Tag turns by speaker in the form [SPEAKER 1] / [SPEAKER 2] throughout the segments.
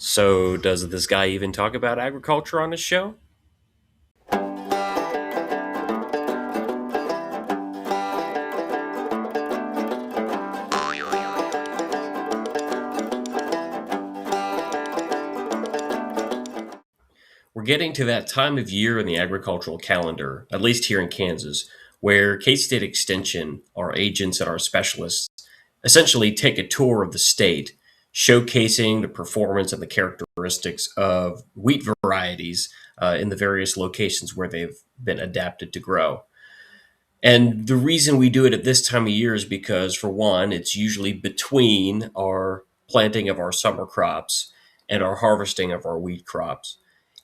[SPEAKER 1] So, does this guy even talk about agriculture on his show? We're getting to that time of year in the agricultural calendar, at least here in Kansas, where K State Extension, our agents and our specialists, essentially take a tour of the state, showcasing the performance and the characteristics of wheat varieties in the various locations where they've been adapted to grow. And the reason we do it at this time of year is because, for one, it's usually between our planting of our summer crops and our harvesting of our wheat crops.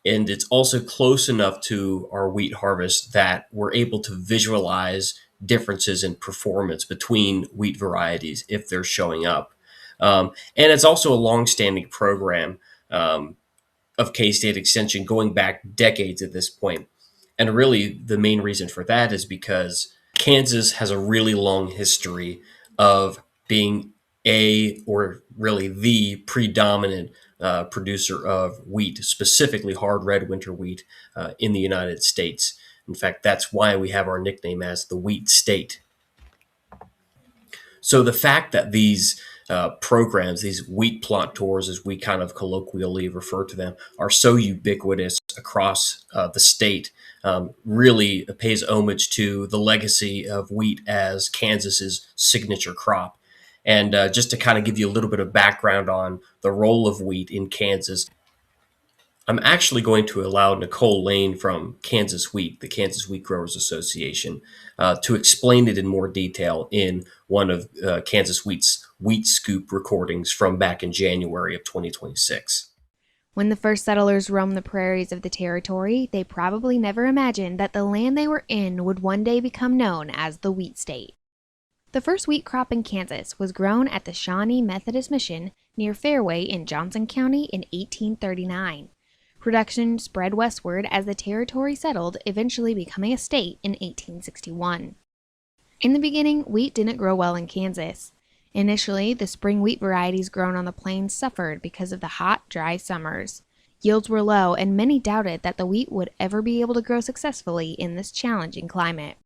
[SPEAKER 1] And it's also close enough to our wheat harvest that we're able to visualize differences in performance between wheat varieties if they're showing up. And it's also a long-standing program of K-State Extension going back decades at this point. And really, the main reason for that is because Kansas has a really long history of being or really the predominant producer of wheat, specifically hard red winter wheat in the United States. In fact, that's why we have our nickname as the Wheat State. So the fact that these programs, these wheat plot tours, as we kind of colloquially refer to them, are so ubiquitous across the state really pays homage to the legacy of wheat as Kansas's signature crop. And just to kind of give you a little bit of background on the role of wheat in Kansas, I'm actually going to allow Nicole Lane from Kansas Wheat, the Kansas Wheat Growers Association, to explain it in more detail in one of Kansas Wheat's Wheat Scoop recordings from back in January of 2026.
[SPEAKER 2] When the first settlers roamed the prairies of the territory, they probably never imagined that the land they were in would one day become known as the Wheat State. The first wheat crop in Kansas was grown at the Shawnee Methodist Mission near Fairway in Johnson County in 1839. Production spread westward as the territory settled, eventually becoming a state in 1861. In the beginning, wheat didn't grow well in Kansas. Initially, the spring wheat varieties grown on the plains suffered because of the hot, dry summers. Yields were low, and many doubted that the wheat would ever be able to grow successfully in this challenging climate.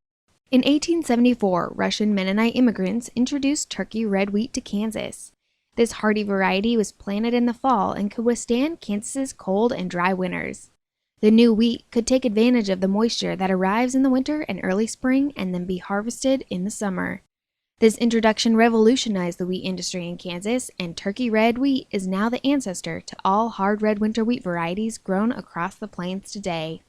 [SPEAKER 2] In 1874, Russian Mennonite immigrants introduced turkey red wheat to Kansas. This hardy variety was planted in the fall and could withstand Kansas's cold and dry winters. The new wheat could take advantage of the moisture that arrives in the winter and early spring and then be harvested in the summer. This introduction revolutionized the wheat industry in Kansas, and turkey red wheat is now the ancestor to all hard red winter wheat varieties grown across the plains today.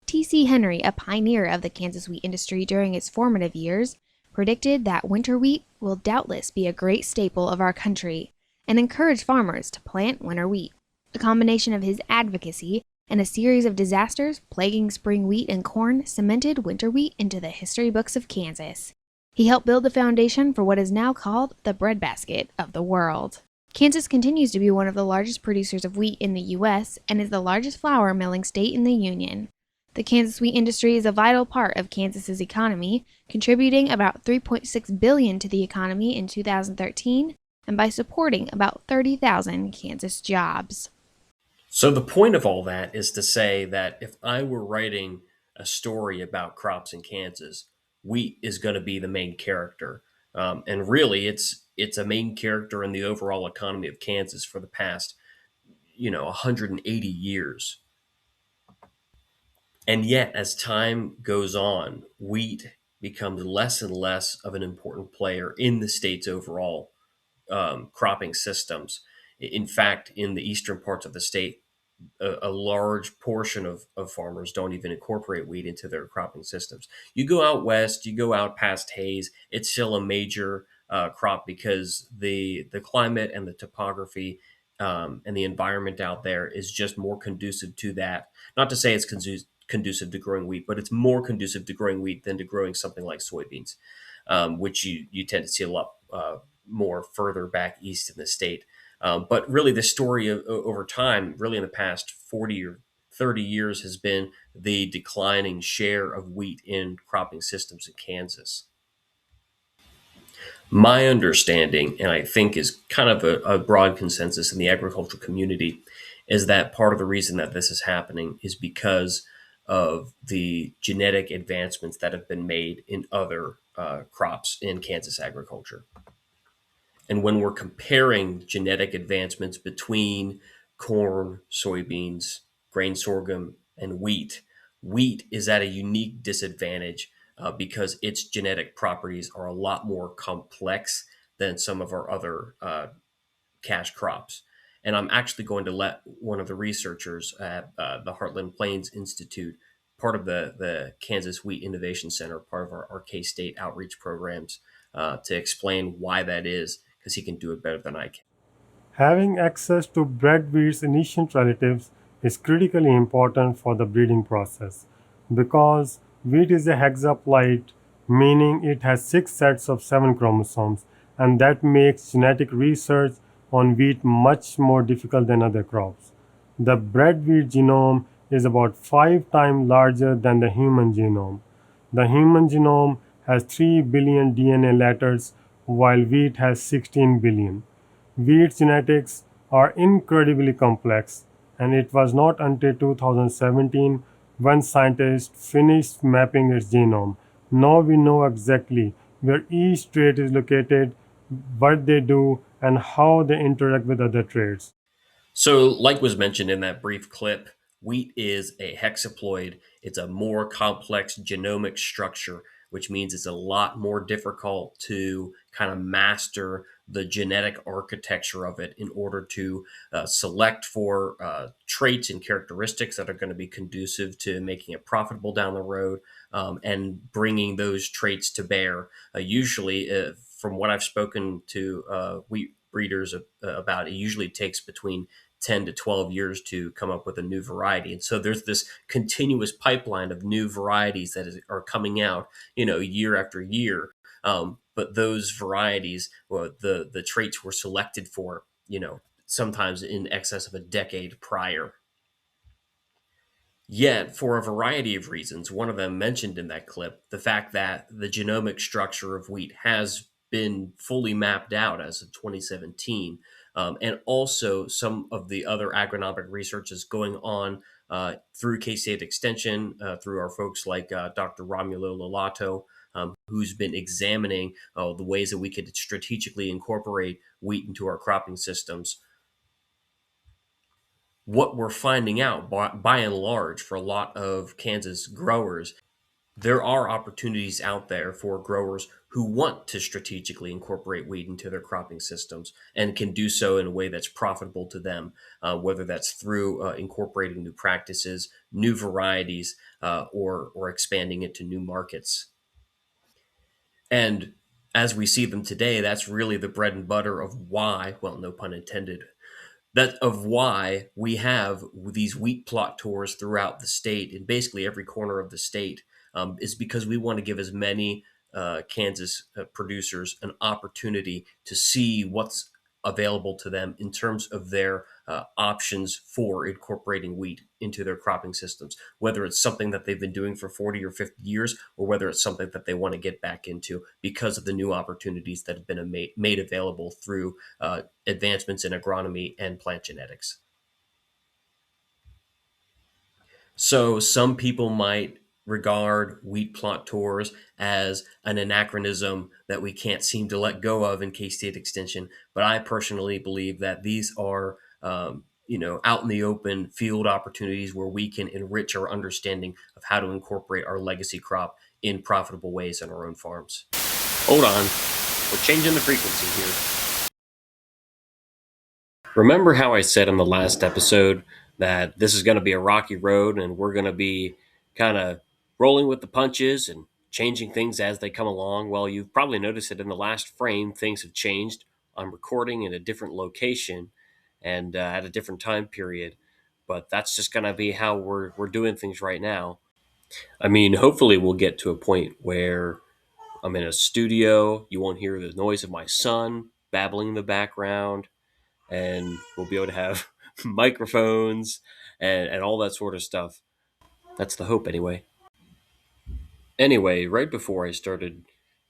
[SPEAKER 2] T.C. Henry, a pioneer of the Kansas wheat industry during its formative years, predicted that winter wheat will doubtless be a great staple of our country and encouraged farmers to plant winter wheat. A combination of his advocacy and a series of disasters plaguing spring wheat and corn cemented winter wheat into the history books of Kansas. He helped build the foundation for what is now called the breadbasket of the world. Kansas continues to be one of the largest producers of wheat in the U.S. and is the largest flour milling state in the Union. The Kansas wheat industry is a vital part of Kansas's economy, contributing about $3.6 billion to the economy in 2013 and by supporting about 30,000 Kansas jobs.
[SPEAKER 1] So the point of all that is to say that if I were writing a story about crops in Kansas, wheat is going to be the main character. And really, it's a main character in the overall economy of Kansas for the past, 180 years. And yet, as time goes on, wheat becomes less and less of an important player in the state's overall cropping systems. In fact, in the eastern parts of the state, a large portion of farmers don't even incorporate wheat into their cropping systems. You go out west, you go out past Hayes, it's still a major crop because the climate and the topography and the environment out there is just more conducive to that. Not to say it's conducive to growing wheat, but it's more conducive to growing wheat than to growing something like soybeans, which you tend to see a lot more further back east in the state. But really, the story over time, really in the past 40 or 30 years, has been the declining share of wheat in cropping systems in Kansas. My understanding, and I think is kind of a broad consensus in the agricultural community, is that part of the reason that this is happening is because of the genetic advancements that have been made in other crops in Kansas agriculture. And when we're comparing genetic advancements between corn, soybeans, grain sorghum, and wheat, wheat is at a unique disadvantage because its genetic properties are a lot more complex than some of our other cash crops. And I'm actually going to let one of the researchers at the Heartland Plains Institute, part of the Kansas Wheat Innovation Center, part of our K State outreach programs, to explain why that is, because he can do it better than I can.
[SPEAKER 3] Having access to bred wheat's ancient relatives is critically important for the breeding process because wheat is a hexaploid, meaning it has six sets of seven chromosomes, and that makes genetic research on wheat much more difficult than other crops. The bred wheat genome is about five times larger than the human genome. The human genome has 3 billion DNA letters, while wheat has 16 billion. Wheat genetics are incredibly complex, and it was not until 2017 when scientists finished mapping its genome. Now we know exactly where each trait is located, what they do, and how they interact with other traits.
[SPEAKER 1] So, like was mentioned in that brief clip, wheat is a hexaploid. It's a more complex genomic structure, which means it's a lot more difficult to kind of master the genetic architecture of it in order to select for traits and characteristics that are going to be conducive to making it profitable down the road and bringing those traits to bear. Usually, from what I've spoken to wheat breeders about, it usually takes between 10 to 12 years to come up with a new variety. And so there's this continuous pipeline of new varieties are coming out, year after year. But those varieties, well, the traits were selected for, sometimes in excess of a decade prior. Yet, for a variety of reasons, one of them mentioned in that clip, the fact that the genomic structure of wheat has been fully mapped out as of 2017, and also some of the other agronomic research is going on through K State Extension, through our folks like Dr. Romulo Lolato, who's been examining the ways that we could strategically incorporate wheat into our cropping systems. What we're finding out by and large for a lot of Kansas growers, there are opportunities out there for growers who want to strategically incorporate wheat into their cropping systems and can do so in a way that's profitable to them, whether that's through incorporating new practices, new varieties, or expanding it to new markets. And as we see them today, that's really the bread and butter of why, well, no pun intended, that of why we have these wheat plot tours throughout the state in basically every corner of the state, is because we want to give as many Kansas producers an opportunity to see what's available to them in terms of their options for incorporating wheat into their cropping systems, whether it's something that they've been doing for 40 or 50 years, or whether it's something that they want to get back into because of the new opportunities that have been made available through advancements in agronomy and plant genetics. So some people might regard wheat plot tours as an anachronism that we can't seem to let go of in K State Extension, but I personally believe that these are out in the open field opportunities where we can enrich our understanding of how to incorporate our legacy crop in profitable ways on our own farms. Hold on, we're changing the frequency here. Remember how I said in the last episode that this is going to be a rocky road and we're going to be kind of rolling with the punches and changing things as they come along? Well, you've probably noticed that in the last frame, things have changed. I'm recording in a different location and at a different time period, but that's just going to be how we're doing things right now. I mean, hopefully, we'll get to a point where I'm in a studio. You won't hear the noise of my son babbling in the background, and we'll be able to have microphones and all that sort of stuff. That's the hope, anyway. Anyway, right before I started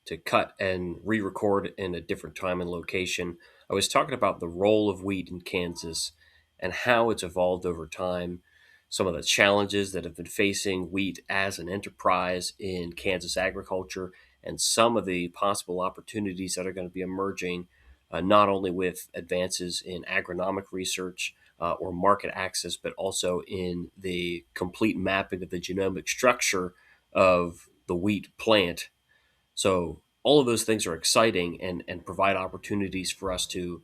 [SPEAKER 1] to cut and re-record in a different time and location. I was talking about the role of wheat in Kansas and how it's evolved over time, some of the challenges that have been facing wheat as an enterprise in Kansas agriculture, and some of the possible opportunities that are going to be emerging, not only with advances in agronomic research or market access, but also in the complete mapping of the genomic structure of the wheat plant. So all of those things are exciting and provide opportunities for us to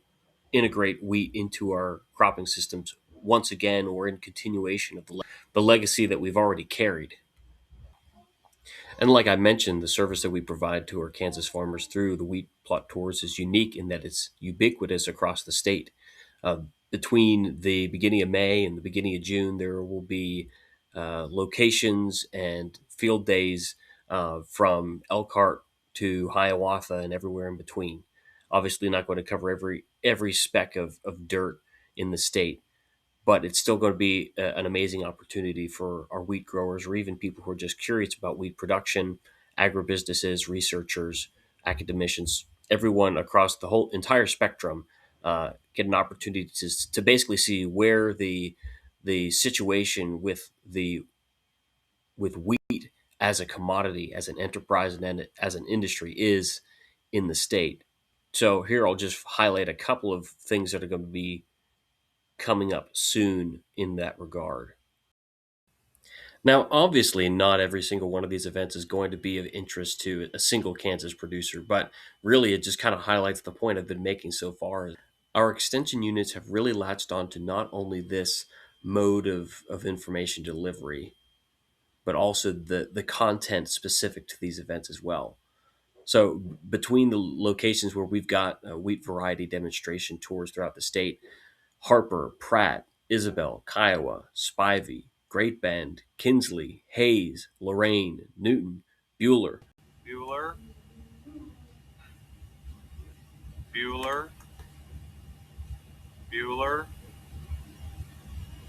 [SPEAKER 1] integrate wheat into our cropping systems once again, or in continuation of the legacy that we've already carried. And like I mentioned, the service that we provide to our Kansas farmers through the wheat plot tours is unique in that it's ubiquitous across the state. Between the beginning of May and the beginning of June, there will be locations and field days from Elkhart to Hiawatha and everywhere in between. Obviously, not going to cover every speck of dirt in the state, but it's still going to be an amazing opportunity for our wheat growers or even people who are just curious about wheat production, agribusinesses, researchers, academicians, everyone across the whole entire spectrum get an opportunity to basically see where the situation with wheat as a commodity, as an enterprise, and then as an industry is in the state. So here I'll just highlight a couple of things that are going to be coming up soon in that regard. Now, obviously, not every single one of these events is going to be of interest to a single Kansas producer, but really it just kind of highlights the point I've been making so far. Our extension units have really latched on to not only this mode of information delivery, but also the content specific to these events as well. So, between the locations where we've got wheat variety demonstration tours throughout the state, Harper, Pratt, Isabel, Kiowa, Spivey, Great Bend, Kinsley, Hayes, Lorraine, Newton, Bueller,
[SPEAKER 4] Bueller, Bueller, Bueller,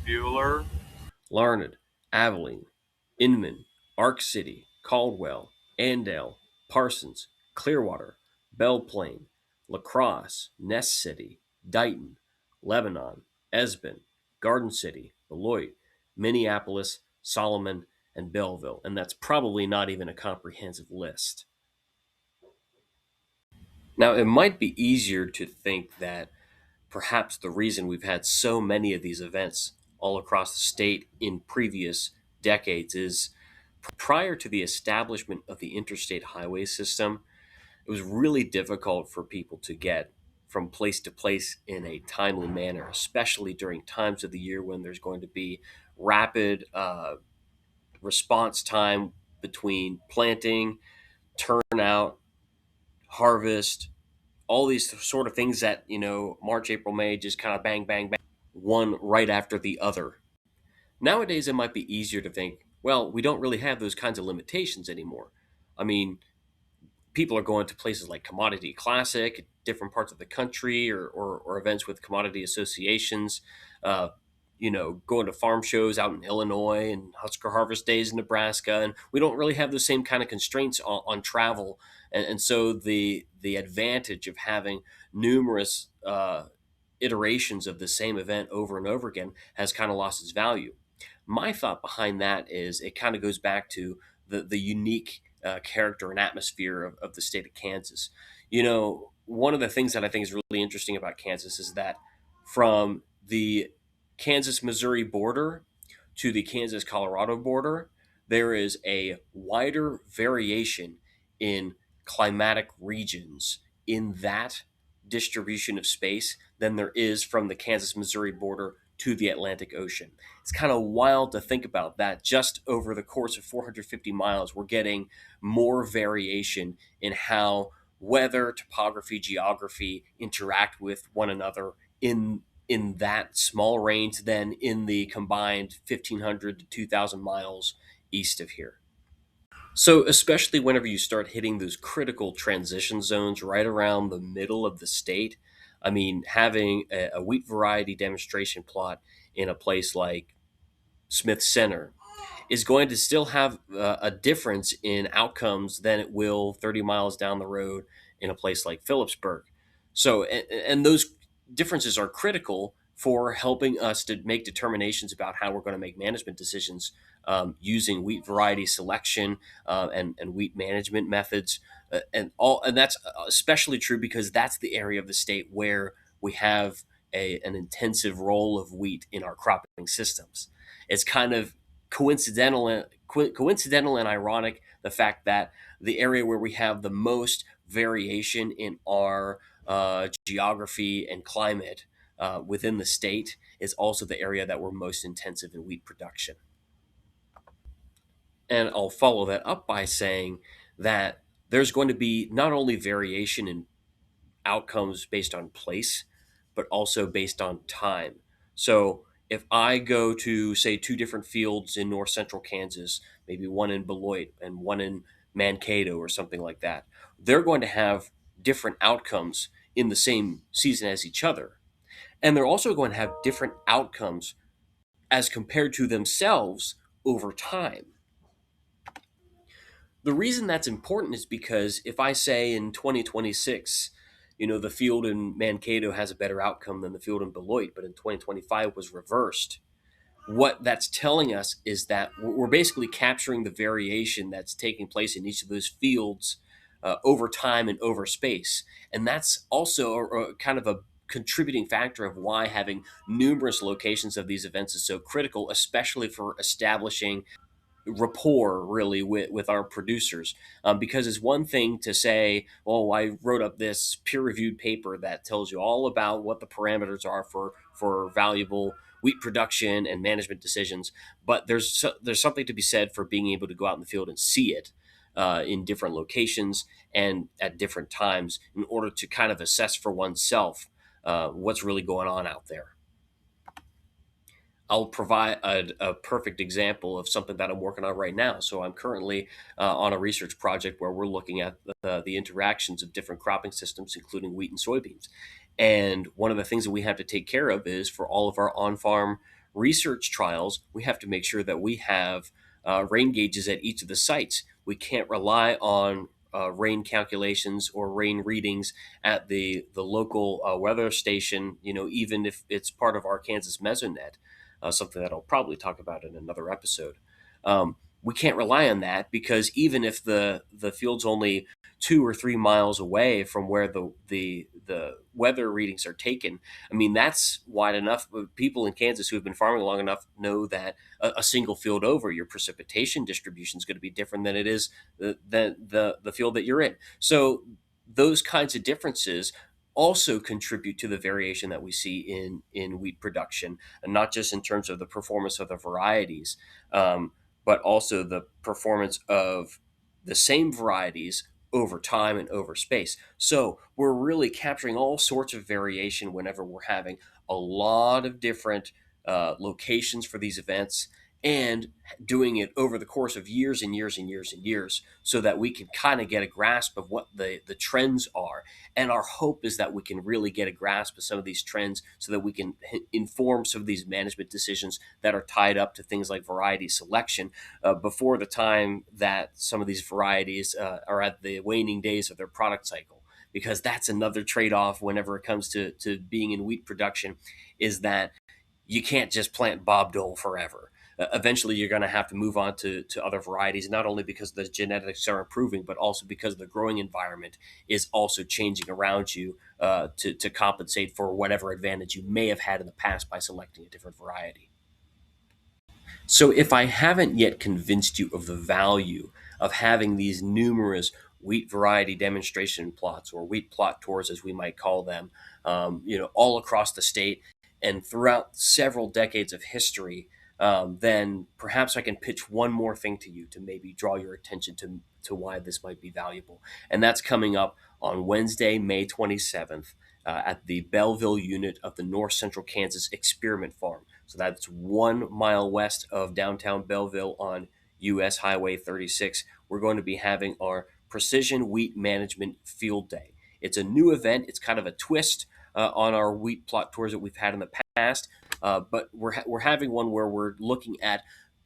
[SPEAKER 4] Bueller,
[SPEAKER 1] Larned, Abilene, Inman, Ark City, Caldwell, Andale, Parsons, Clearwater, Belle Plaine, La Crosse, Ness City, Dighton, Lebanon, Esbon, Garden City, Beloit, Minneapolis, Solomon, and Belleville. And that's probably not even a comprehensive list. Now, it might be easier to think that perhaps the reason we've had so many of these events all across the state in previous decades is prior to the establishment of the interstate highway system, it was really difficult for people to get from place to place in a timely manner, especially during times of the year when there's going to be rapid response time between planting, turnout, harvest, all these sort of things that, March, April, May just kind of bang, bang, bang, one right after the other. Nowadays, it might be easier to think, well, we don't really have those kinds of limitations anymore. I mean, people are going to places like Commodity Classic, different parts of the country, or events with commodity associations. Uh, going to farm shows out in Illinois and Husker Harvest Days in Nebraska, and we don't really have the same kind of constraints on travel, and so the advantage of having numerous iterations of the same event over and over again has kind of lost its value. My thought behind that is it kind of goes back to the unique character and atmosphere of the state of Kansas. One of the things that I think is really interesting about Kansas is that from the Kansas Missouri border to the Kansas Colorado border, there is a wider variation in climatic regions in that distribution of space than there is from the Kansas Missouri border to the Atlantic Ocean. It's kind of wild to think about that just over the course of 450 miles, we're getting more variation in how weather, topography, geography interact with one another in that small range than in the combined 1,500 to 2,000 miles east of here. So, especially whenever you start hitting those critical transition zones right around the middle of the state, I mean, having a wheat variety demonstration plot in a place like Smith Center is going to still have a difference in outcomes than it will 30 miles down the road in a place like Phillipsburg. So, and those differences are critical for helping us to make determinations about how we're going to make management decisions using wheat variety selection and wheat management methods, and that's especially true because that's the area of the state where we have an intensive role of wheat in our cropping systems. It's kind of coincidental and ironic the fact that the area where we have the most variation in our geography and climate within the state is also the area that we're most intensive in wheat production. And I'll follow that up by saying that there's going to be not only variation in outcomes based on place, but also based on time. So if I go to, say, two different fields in north central Kansas, maybe one in Beloit and one in Mankato or something like that, they're going to have different outcomes in the same season as each other. And they're also going to have different outcomes as compared to themselves over time. The reason that's important is because if I say in 2026, the field in Mankato has a better outcome than the field in Beloit, but in 2025 was reversed, what that's telling us is that we're basically capturing the variation that's taking place in each of those fields over time and over space. And that's also a kind of a contributing factor of why having numerous locations of these events is so critical, especially for establishing rapport really with our producers, because it's one thing to say, oh, I wrote up this peer-reviewed paper that tells you all about what the parameters are for valuable wheat production and management decisions, but there's something to be said for being able to go out in the field and see it in different locations and at different times in order to kind of assess for oneself what's really going on out there. I'll provide a perfect example of something that I'm working on right now. So I'm currently on a research project where we're looking at the interactions of different cropping systems, including wheat and soybeans. And one of the things that we have to take care of is for all of our on-farm research trials, we have to make sure that we have rain gauges at each of the sites. We can't rely on rain calculations or rain readings at the local weather station, even if it's part of our Kansas Mesonet, something that I'll probably talk about in another episode. We can't rely on that because even if the field's only 2 or 3 miles away from where the weather readings are taken, I mean that's wide enough. People in Kansas who have been farming long enough know that a single field over, your precipitation distribution is going to be different than it is than the field that you're in. So those kinds of differences also contribute to the variation that we see in wheat production, and not just in terms of the performance of the varieties, but also the performance of the same varieties over time and over space. So we're really capturing all sorts of variation whenever we're having a lot of different locations for these events and doing it over the course of years and years and years and years so that we can kind of get a grasp of what the trends are. And our hope is that we can really get a grasp of some of these trends so that we can inform some of these management decisions that are tied up to things like variety selection before the time that some of these varieties are at the waning days of their product cycle. Because that's another trade-off whenever it comes to being in wheat production, is that you can't just plant Bob Dole forever. Eventually, you're going to have to move on to other varieties, not only because the genetics are improving, but also because the growing environment is also changing around you to compensate for whatever advantage you may have had in the past by selecting a different variety. So, if I haven't yet convinced you of the value of having these numerous wheat variety demonstration plots, or wheat plot tours as we might call them, all across the state and throughout several decades of history, then perhaps I can pitch one more thing to you to maybe draw your attention to why this might be valuable. And that's coming up on Wednesday, May 27th, at the Belleville unit of the North Central Kansas Experiment Farm. So that's 1 mile west of downtown Belleville on US Highway 36. We're going to be having our Precision Wheat Management Field Day. It's a new event. It's kind of a twist on our wheat plot tours that we've had in the past, but we're having one where we're looking at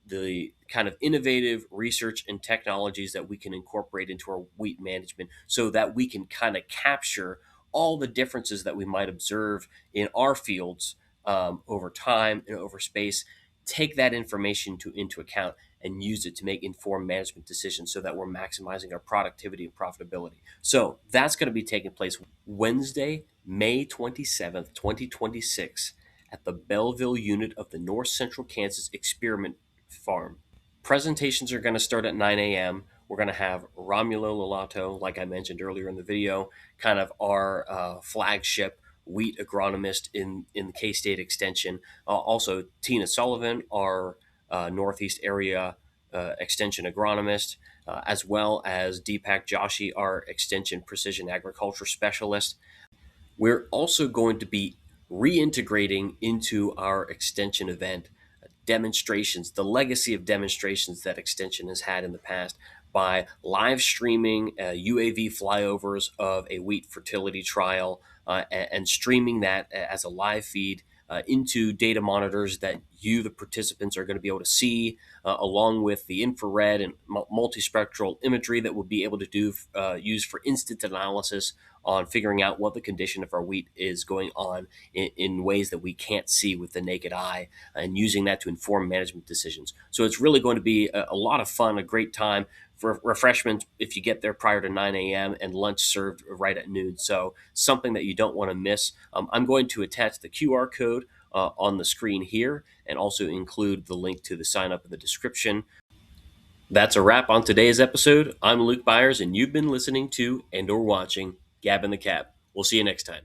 [SPEAKER 1] the kind of innovative research and technologies that we can incorporate into our wheat management so that we can kind of capture all the differences that we might observe in our fields over time and over space, take that information into account and use it to make informed management decisions so that we're maximizing our productivity and profitability. So that's going to be taking place Wednesday, May 27th, 2026 at the Belleville unit of the North Central Kansas Experiment Farm. Presentations are going to start at 9 a.m. We're going to have Romulo Lolato, like I mentioned earlier in the video, kind of our flagship wheat agronomist in the K-State Extension. Also, Tina Sullivan, our Northeast area extension agronomist, as well as Deepak Joshi, our extension precision agriculture specialist. We're also going to be reintegrating into our extension event demonstrations, the legacy of demonstrations that Extension has had in the past by live streaming UAV flyovers of a wheat fertility trial and streaming that as a live feed into data monitors that you, the participants, are going to be able to see, along with the infrared and multispectral imagery that we'll be able to use for instant analysis on figuring out what the condition of our wheat is going on in ways that we can't see with the naked eye, and using that to inform management decisions. So it's really going to be a lot of fun, a great time for refreshments if you get there prior to 9 a.m. and lunch served right at noon. So something that you don't want to miss. I'm going to attach the QR code on the screen here and also include the link to the sign up in the description. That's a wrap on today's episode. I'm Luke Byers, and you've been listening to and or watching Gab in the Cab. We'll see you next time.